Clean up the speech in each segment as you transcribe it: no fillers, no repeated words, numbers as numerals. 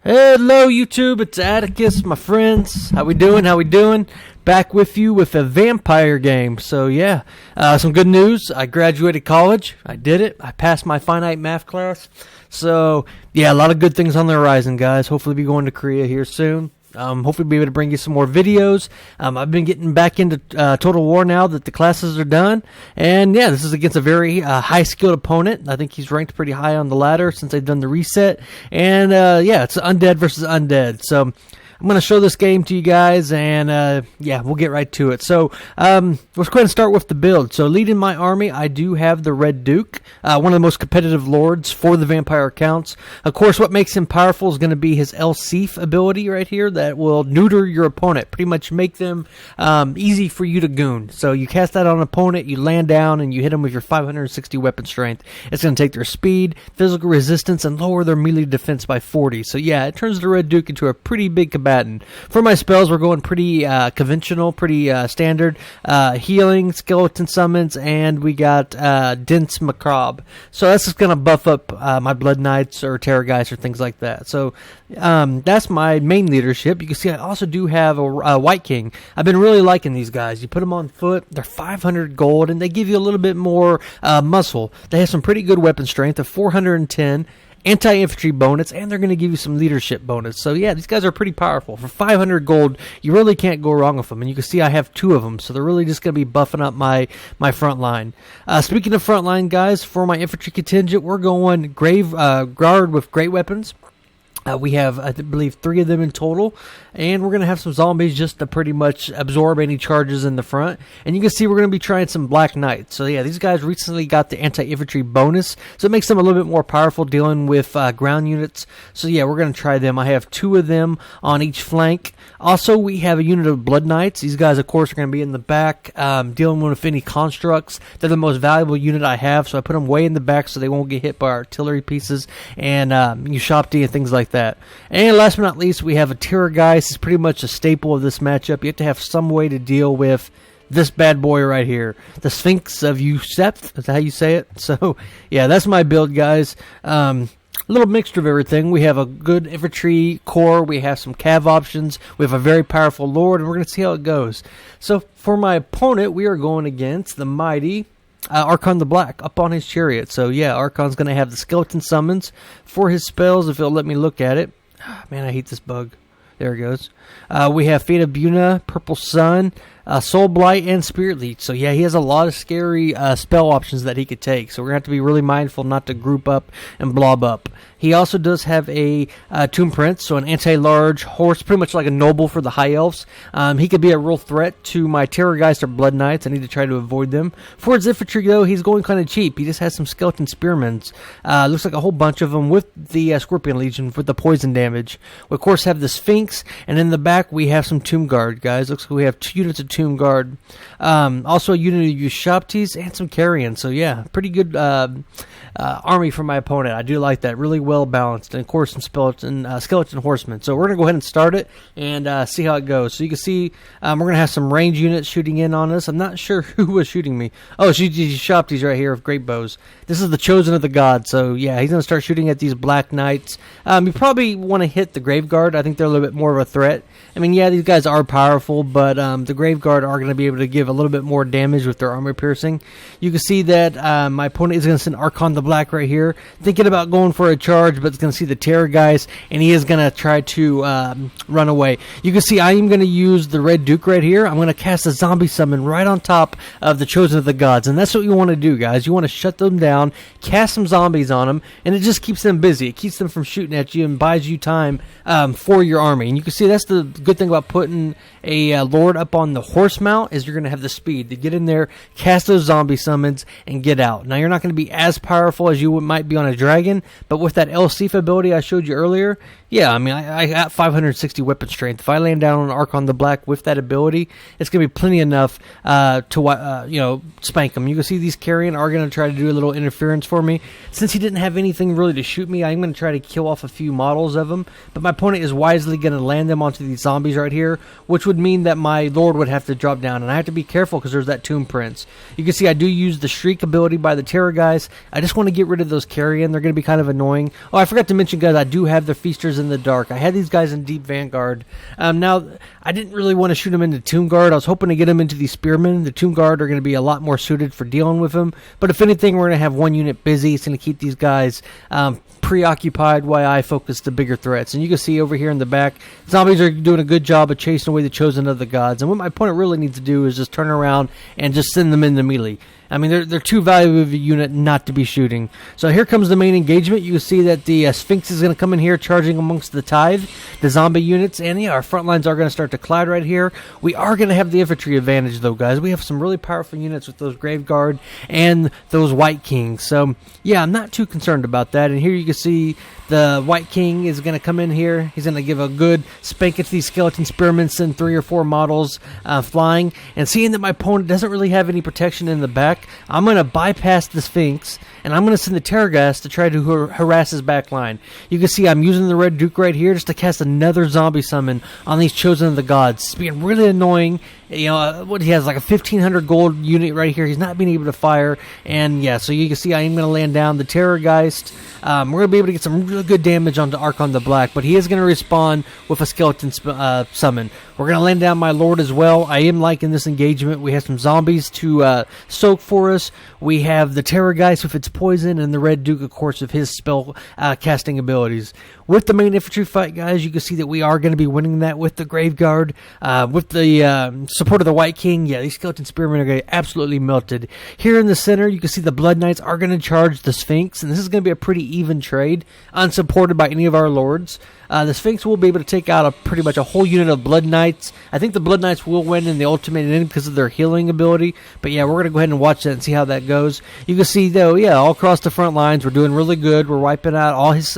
Hello YouTube, it's Atticus, my friends. How we doing? Back with you with a vampire game. So yeah, some good news. I graduated college. I did it. I passed my finite math class. So yeah, a lot of good things on the horizon, guys. Hopefully be going to Korea here soon. Hopefully be able to bring you some more videos. I've been getting back into Total War now that the classes are done. And yeah, this is against a very high-skilled opponent. I think he's ranked pretty high on the ladder since they've done the reset. And yeah, it's undead versus undead. So I'm going to show this game to you guys, and yeah, we'll get right to it. So let's go ahead and start with the build. So leading my army, I do have the Red Duke, one of the most competitive lords for the vampire accounts. Of course, what makes him powerful is going to be his El Sif ability right here that will neuter your opponent, pretty much make them easy for you to goon. So you cast that on an opponent, you land down, and you hit them with your 560 weapon strength. It's going to take their speed, physical resistance, and lower their melee defense by 40. So yeah, it turns the Red Duke into a pretty big combatant. For my spells, we're going pretty conventional, pretty standard. Healing, skeleton summons, and we got Dense Macabre. So that's just going to buff up my Blood Knights or Terror Guys or things like that. So that's my main leadership. You can see I also do have a White King. I've been really liking these guys. You put them on foot, they're 500 gold, and they give you a little bit more muscle. They have some pretty good weapon strength of 410. Anti-infantry bonus, and they're going to give you some leadership bonus. So yeah, these guys are pretty powerful. For 500 gold, you really can't go wrong with them. And you can see I have 2 of them, so they're really just going to be buffing up my front line. Speaking of front line, guys, for my infantry contingent, we're going Grave Guard with great weapons. We have, I believe, 3 of them in total, and we're going to have some zombies just to pretty much absorb any charges in the front. And you can see we're going to be trying some Black Knights. So yeah, these guys recently got the anti-infantry bonus, so it makes them a little bit more powerful dealing with ground units. So yeah, we're going to try them. I have 2 of them on each flank. Also, we have a unit of Blood Knights. These guys, of course, are going to be in the back, dealing with any constructs. They're the most valuable unit I have, so I put them way in the back so they won't get hit by artillery pieces and Ushopti and things like that. And last but not least, we have a Terror Guy. It's pretty much a staple of this matchup. You have to have some way to deal with this bad boy right here, the Sphinx of Yusef. Is that how you say it? So yeah, that's my build, guys. A little mixture of everything. We have a good infantry core. We have some cav options. We have a very powerful lord, and we're going to see how it goes. So for my opponent, we are going against the mighty Archon the Black up on his chariot. So yeah, Archon's going to have the skeleton summons for his spells if it'll let me look at it. Man, I hate this bug. There it goes. We have Fate of Buna, Purple Sun, Soul Blight, and Spirit Leech. So yeah, he has a lot of scary spell options that he could take. So we're going to have to be really mindful not to group up and blob up. He also does have a Tomb Prince, so an anti-large horse, pretty much like a noble for the High Elves. He could be a real threat to my Terror Guys or Blood Knights. I need to try to avoid them. For his infantry, though, he's going kind of cheap. He just has some Skeleton Spearmans. Looks like a whole bunch of them with the Scorpion Legion with the poison damage. We, of course, have the Sphinx, and in the back, we have some Tomb Guard, guys. Looks like we have 2 units of Tomb Guard. Also, a unit of Ushoptis and some Carrion. So, yeah, pretty good army for my opponent. I do like that. Really well balanced. And, of course, some skeleton horsemen. So, we're going to go ahead and start it and see how it goes. So, you can see we're going to have some range units shooting in on us. I'm not sure who was shooting me. Oh, it's Ushoptis right here with great bows. This is the Chosen of the Gods. So, yeah, he's going to start shooting at these Black Knights. You probably want to hit the Grave Guard. I think they're a little bit more of a threat. I mean, yeah, these guys are powerful, but the Grave Guard are going to be able to give a little bit more damage with their armor piercing. You can see that my opponent is going to send Archon the Black right here, thinking about going for a charge, but it's going to see the Terror Guys, and he is going to try to run away. You can see I am going to use the Red Duke right here. I'm going to cast a zombie summon right on top of the Chosen of the Gods, and that's what you want to do, guys. You want to shut them down, cast some zombies on them, and it just keeps them busy. It keeps them from shooting at you and buys you time for your army. And you can see that's the good thing about putting a lord up on the horse mount is you're going to have the speed to get in there, cast those zombie summons, and get out. Now, you're not going to be as powerful as you might be on a dragon, but with that El Sif ability I showed you earlier, yeah, I mean, I got 560 weapon strength. If I land down on Archon the Black with that ability, it's going to be plenty enough to spank him. You can see these Carrion are going to try to do a little interference for me. Since he didn't have anything really to shoot me, I'm going to try to kill off a few models of him, but my opponent is wisely going to land them onto these zombies right here, which would mean that my Lord would have have to drop down, and I have to be careful because there's that Tomb Prince. You can see I do use the Shriek ability by the Terror guys. I just want to get rid of those carrion. They're going to be kind of annoying. Oh, I forgot to mention, guys, I do have the Feasters in the Dark. I had these guys in Deep Vanguard. Now, I didn't really want to shoot them into Tomb Guard. I was hoping to get them into the Spearmen. The Tomb Guard are going to be a lot more suited for dealing with them. But if anything, we're going to have one unit busy. It's going to keep these guys preoccupied while I focus the bigger threats. And you can see over here in the back, zombies are doing a good job of chasing away the Chosen of the Gods. And what my opponent really needs to do is just turn around and just send them into melee. I mean, they're too valuable of a unit not to be shooting. So here comes the main engagement. You can see that the Sphinx is going to come in here charging amongst the Tithe, the zombie units. And yeah, our front lines are going to start to cloud right here. We are going to have the infantry advantage, though, guys. We have some really powerful units with those Grave Guard and those White Kings. So yeah, I'm not too concerned about that. And here you can see the White King is going to come in here. He's going to give a good spanking to these skeleton spearmen, send 3 or 4 models flying. And seeing that my opponent doesn't really have any protection in the back, I'm going to bypass the Sphinx, and I'm going to send the Terror guys to try to harass his back line. You can see I'm using the Red Duke right here just to cast another zombie summon on these Chosen of the Gods. It's being really annoying. You know, what he has like a 1,500 gold unit right here. He's not being able to fire. And yeah, so you can see I am going to land down the Terrorgeist. We're going to be able to get some really good damage onto Archon the Black, but he is going to respond with a skeleton summon. We're going to land down my Lord as well. I am liking this engagement. We have some zombies to soak for us. We have the Terrorgeist with its poison, and the Red Duke, of course, with his spell casting abilities. With the main infantry fight, guys, you can see that we are going to be winning that with the Grave Guard, with the support of the White King. Yeah, these skeleton spearmen are going to get absolutely melted. Here in the center, you can see the Blood Knights are going to charge the Sphinx, and this is going to be a pretty even trade, unsupported by any of our lords. The Sphinx will be able to take out pretty much a whole unit of Blood Knights. I think the Blood Knights will win in the ultimate end because of their healing ability. But yeah, we're going to go ahead and watch that and see how that goes. You can see, though, yeah, all across the front lines, we're doing really good. We're wiping out all his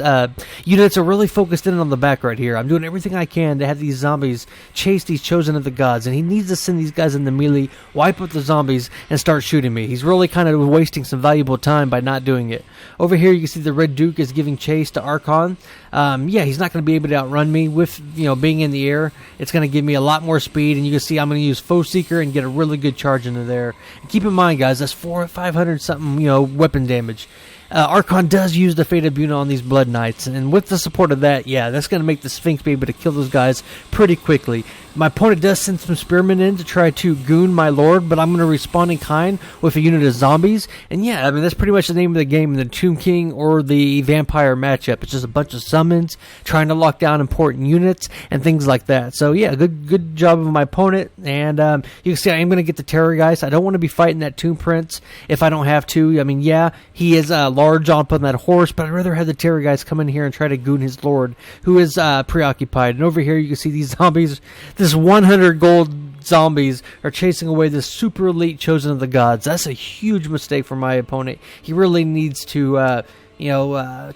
units are really focused in on the back right here. I'm doing everything I can to have these zombies chase these Chosen of the Gods. And he needs to send these guys in the melee, wipe out the zombies, and start shooting me. He's really kind of wasting some valuable time by not doing it. Over here, you can see the Red Duke is giving chase to Archon. Yeah, he's not going to be able to outrun me with, being in the air. It's going to give me a lot more speed, and you can see I'm going to use Foe Seeker and get a really good charge into there. And keep in mind, guys, that's 500 something, weapon damage. Archon does use the Fate of Buna on these Blood Knights, and with the support of that, yeah, that's going to make the Sphinx be able to kill those guys pretty quickly. My opponent does send some Spearmen in to try to goon my Lord, but I'm going to respond in kind with a unit of zombies. And yeah, I mean, that's pretty much the name of the game in the Tomb King or the Vampire matchup. It's just a bunch of summons, trying to lock down important units, and things like that. So yeah, good job of my opponent. And you can see I am going to get the Terrorgeist. I don't want to be fighting that Tomb Prince if I don't have to. I mean, yeah, he is large up on that horse, but I'd rather have the Terrorgeist come in here and try to goon his Lord, who is preoccupied. And over here, you can see these zombies. This 100 gold zombies are chasing away this super elite Chosen of the Gods. That's a huge mistake for my opponent. He really needs to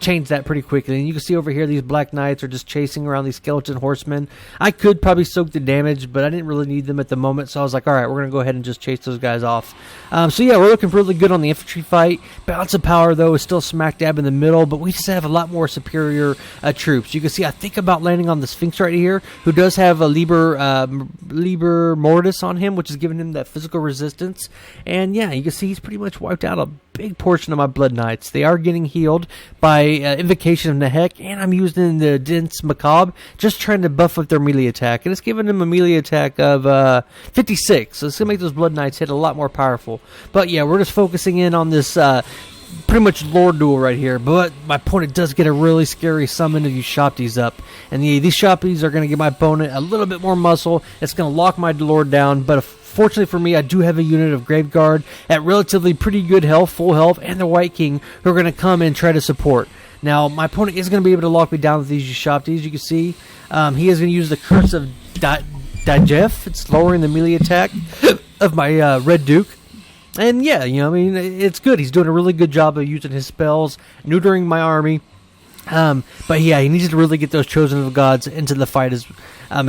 change that pretty quickly. And you can see over here, these Black Knights are just chasing around these skeleton horsemen. I could probably soak the damage, but I didn't really need them at the moment, so I was like, alright, we're going to go ahead and just chase those guys off. So yeah, we're looking really good on the infantry fight. Balance of power, though, is still smack dab in the middle, but we just have a lot more superior troops. You can see I think about landing on the Sphinx right here, who does have a Liber Mortis on him, which is giving him that physical resistance. And yeah, you can see he's pretty much wiped out a big portion of my Blood Knights. They are getting healed by Invocation of Nehek, and I'm using the Dense Macabre, just trying to buff up their melee attack. And it's giving them a melee attack of 56, so it's going to make those Blood Knights hit a lot more powerful. But yeah, we're just focusing in on this pretty much Lord duel right here, but my opponent does get a really scary summon if you shop these up. And these shoppies are going to give my opponent a little bit more muscle. It's going to lock my Lord down, but fortunately for me, I do have a unit of Grave Guard at relatively pretty good health, full health, and the White King who are going to come and try to support. Now, my opponent is going to be able to lock me down with these shoppies. You can see he is going to use the Curse of Dajef. It's lowering the melee attack of my Red Duke. And yeah, it's good. He's doing a really good job of using his spells, neutering my army. But yeah, he needs to really get those Chosen of the Gods into the fight as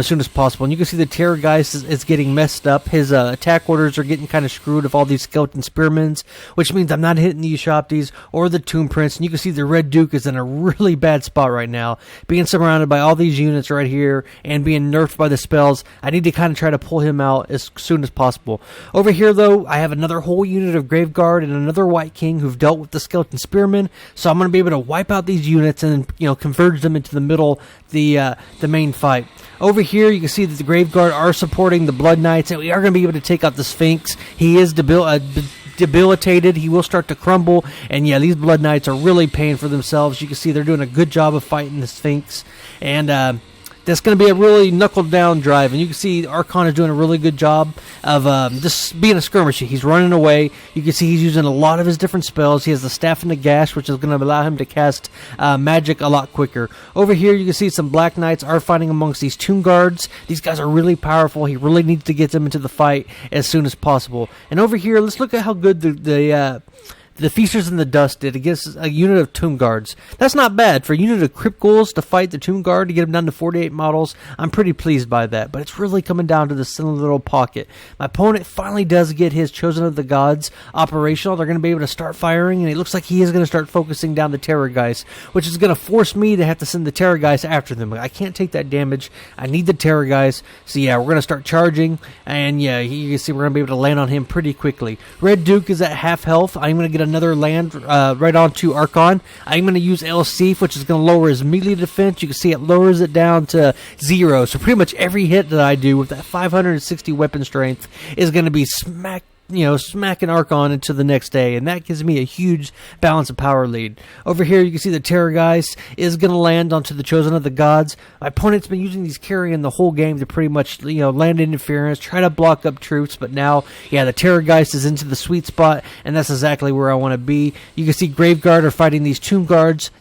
soon as possible. And you can see the Terrorgeist is getting messed up. His attack orders are getting kind of screwed with all these Skeleton Spearmans, which means I'm not hitting the Ushoptis or the Tomb Prince. And you can see the Red Duke is in a really bad spot right now, being surrounded by all these units right here and being nerfed by the spells. I need to kind of try to pull him out as soon as possible. Over here, though, I have another whole unit of Graveguard and another White King who've dealt with the Skeleton Spearmen, so I'm going to be able to wipe out these units and converge them into the middle, the main fight. Over here, you can see that the Graveguard are supporting the Blood Knights, and we are going to be able to take out the Sphinx. He is debilitated. He will start to crumble, and yeah, these Blood Knights are really paying for themselves. You can see they're doing a good job of fighting the Sphinx, and that's going to be a really knuckled down drive. And you can see Archon is doing a really good job of just being a skirmisher. He's running away. You can see he's using a lot of his different spells. He has the Staff and the Gash, which is going to allow him to cast magic a lot quicker. Over here, you can see some Black Knights are fighting amongst these Tomb Guards. These guys are really powerful. He really needs to get them into the fight as soon as possible. And over here, let's look at how good the Feasters in the Dust did against a unit of Tomb Guards. That's not bad. For a unit of Crypt Ghouls to fight the Tomb Guard to get them down to 48 models, I'm pretty pleased by that. But it's really coming down to this silly little pocket. My opponent finally does get his Chosen of the Gods operational. They're going to be able to start firing, and it looks like he is going to start focusing down the Terrorgeist, which is going to force me to have to send the Terrorgeist after them. I can't take that damage. I need the Terrorgeist. So yeah, we're going to start charging, and yeah, you can see we're going to be able to land on him pretty quickly. Red Duke is at half health. I'm going to get another land right onto Archon. I'm going to use El Sif, which is going to lower his melee defense. You can see it lowers it down to 0. So pretty much every hit that I do with that 560 weapon strength is going to be smacking Archon into the next day, and that gives me a huge balance of power lead. Over here, you can see the Terrorgeist is going to land onto the Chosen of the Gods. My opponent's been using these carrying the whole game to pretty much, land interference, try to block up troops, but now, yeah, the Terrorgeist is into the sweet spot, and that's exactly where I want to be. You can see Graveguard are fighting these Tomb Guards,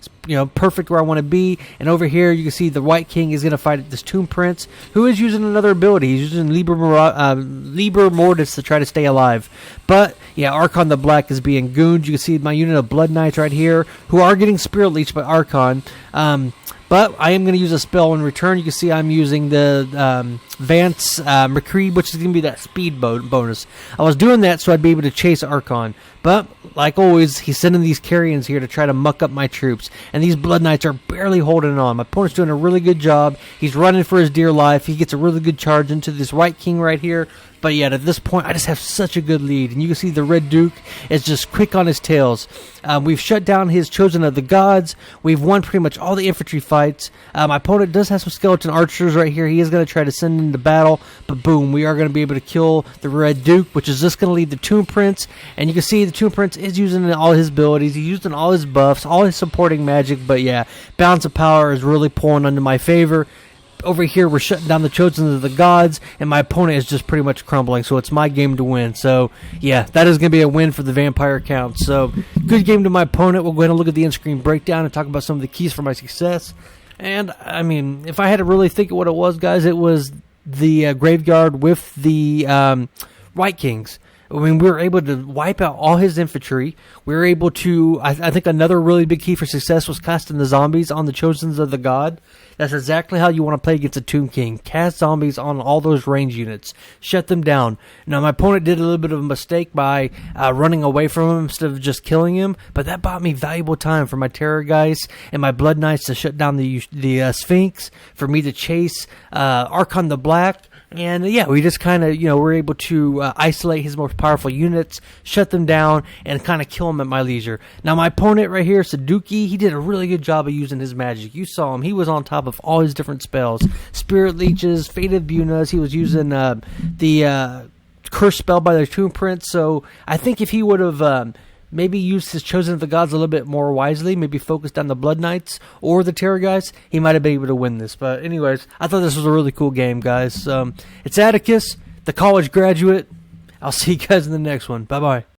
perfect where I want to be. And over here, you can see the White King is going to fight this Tomb Prince, who is using another ability. He's using Liber Mortis to try to stay alive. But, yeah, Archon the Black is being gooned. You can see my unit of Blood Knights right here, who are getting Spirit Leeched by Archon. But I am going to use a spell in return. You can see I'm using the Vance McCree, which is going to be that speed bonus. I was doing that so I'd be able to chase Archon. But, like always, he's sending these carrions here to try to muck up my troops. And these Blood Knights are barely holding on. My opponent's doing a really good job. He's running for his dear life. He gets a really good charge into this White King right here. But yet, at this point, I just have such a good lead. And you can see the Red Duke is just quick on his tails. We've shut down his Chosen of the Gods. We've won pretty much all the infantry fights. My opponent does have some skeleton archers right here. He is going to try to send into battle. But boom, we are going to be able to kill the Red Duke, which is just going to lead the Tomb Prince. And you can see the Tomb Prince is using all his abilities. He's using all his buffs, all his supporting magic. But yeah, balance of power is really pulling into my favor. Over here, we're shutting down the Chosen of the Gods, and my opponent is just pretty much crumbling, so it's my game to win. So, yeah, that is going to be a win for the Vampire Count. So, good game to my opponent. We'll go ahead and look at the in-screen breakdown and talk about some of the keys for my success. And, I mean, if I had to really think of what it was, guys, it was the Graveguard with the White Kings. I mean, we were able to wipe out all his infantry. We were able to, I think another really big key for success was casting the zombies on the Chosens of the God. That's exactly how you want to play against a Tomb King. Cast zombies on all those range units. Shut them down. Now, my opponent did a little bit of a mistake by running away from him instead of just killing him, but that bought me valuable time for my Terrorgeist and my Blood Knights to shut down the Sphinx, for me to chase Archon the Black. And yeah, we just kind of, were able to isolate his most powerful units, shut them down, and kind of kill them at my leisure. Now, my opponent right here, Saduki, he did a really good job of using his magic. You saw him. He was on top of all his different spells. Spirit Leeches, Fated Bunas. He was using the Curse spell by the Tomb Prince. So I think if he would have maybe used his Chosen of the Gods a little bit more wisely, maybe focused on the Blood Knights or the Terrorgeist, he might have been able to win this. But anyways, I thought this was a really cool game, guys. It's Atticus, the college graduate. I'll see you guys in the next one. Bye-bye.